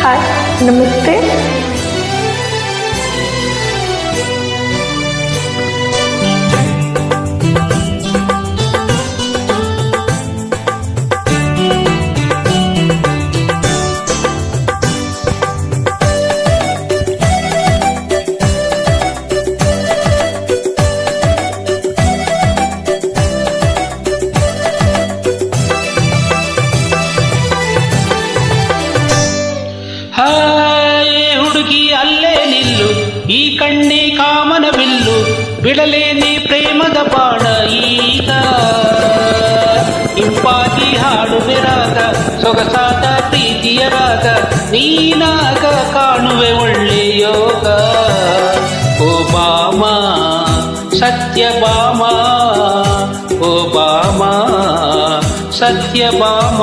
Hi, ನಮಸ್ತೆ. ಹುಡುಗಿ ಅಲ್ಲೇ ನಿಲ್ಲು, ಈ ಕಣ್ಣೆ ಕಾಮನ ಬಿಲ್ಲು, ಬಿಡಲೇನೆ ಪ್ರೇಮದ ಬಾಣ ಈಗ. ಇಂಪಾಗಿ ಹಾಡುವೆ ರಾಗ, ಸೊಗಸಾದ ಪ್ರೀತಿಯ ರಾಗ, ನೀನಾಗ ಕಾಣುವೆ ಒಳ್ಳೆ ಯೋಗ. ಓ ಬಾಮ ಸತ್ಯಭಾಮ, ಓ ಬಾಮ ಸತ್ಯಭಾಮ.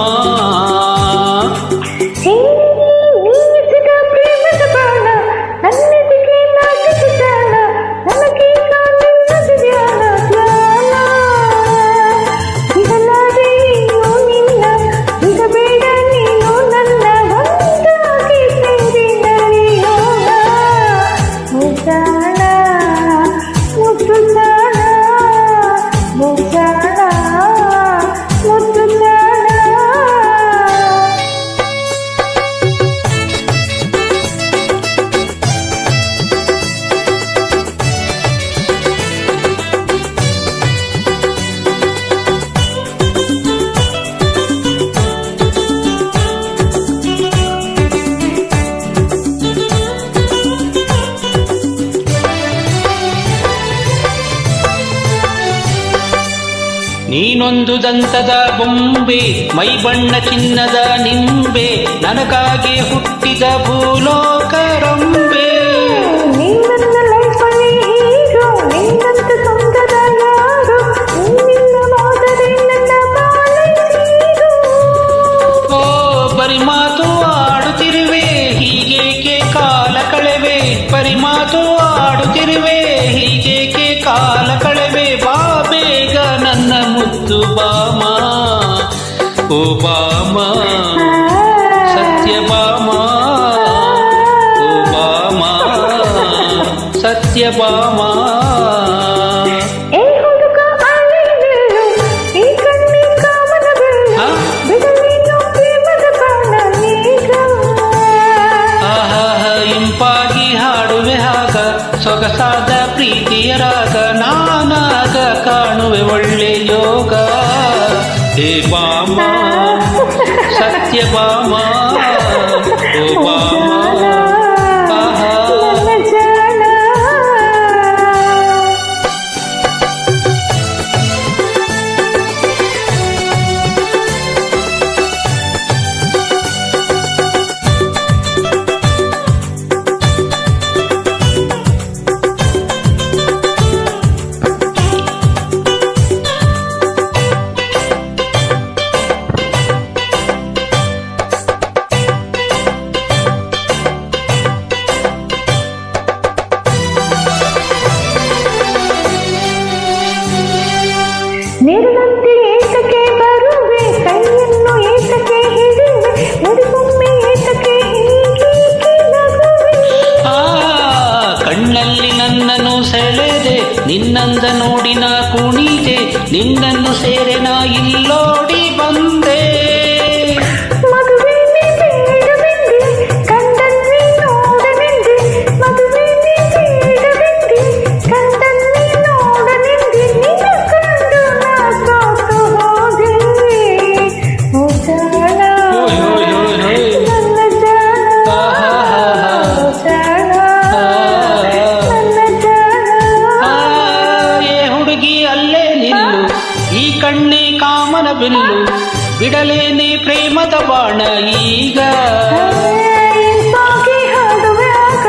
ನೀನೊಂದು ದಂತದ ಬೊಂಬೆ, ಮೈ ಬಣ್ಣ ಚಿನ್ನದ ನಿಂಬೆ, ನನಗಾಗಿ ಹುಟ್ಟಿದ ಭೂಲೋಕ ರಂಬೆ. ಓ ಬರಿ ಮಾತು ಆಡುತ್ತಿರುವೆ, ಹೀಗೇಕೆ ಕಾಲ ಕಳೆವೆ, ಬರಿ ಮಾತು ಆಡುತ್ತಿರುವೆ, ಹೀಗೇಕೆ ಕಾಲ ಕಳೆವೆ. ಬಾ ಬೇಗ ನನ್ನ ಮುದ್ದು ಬಾಮ, ಓ ಬಾಮ ಸತ್ಯಭಾಮ, ಓ ಬಾಮ ಸತ್ಯಭಾಮ. ಇಂಪಾಗಿ ಹಾಡುವೆ ಹಾಗ, ಸೊಗಸಾದ ಪ್ರೀತಿಯ ರಾಗ, ನಾನಾಗ ಕಾಣುವೆ ಒಳ್ಳೆ ಯೋಗ. ಹೇ ಬಾಮ ಸತ್ಯಭಾಮ, ಓ ಬಾಮ. ನೆರಳಂತೆ ಏತಕ್ಕೆ ಬರುವೆ, ಕೈಯನ್ನು ಏತಕ್ಕೆ ಹಿಡಿವೆ, ನಡುಗೊಮ್ಮೆ ಏತಕ್ಕೆ ಹೀಗೇಕೆ ನಗುವೆ. ಕಣ್ಣಲ್ಲಿ ನನ್ನನ್ನು ಸೆಳೆದೆ, ನಿನ್ನಂದ ನೋಡಿ ನಾ ಕುಣಿದೆ, ನಿನ್ನನ್ನು ಸೇರೆ ನಾ ಇಲ್ಲೋಡಿ ಬಂದೆ. ಈ ಕಣ್ಣೆ ಕಾಮನ ಬಿಲ್ಲು, ಬಿಡಲೇನೆ ಪ್ರೇಮದ ಬಾಣ ಈಗ. ಹಾಡುವೆ ಆಗ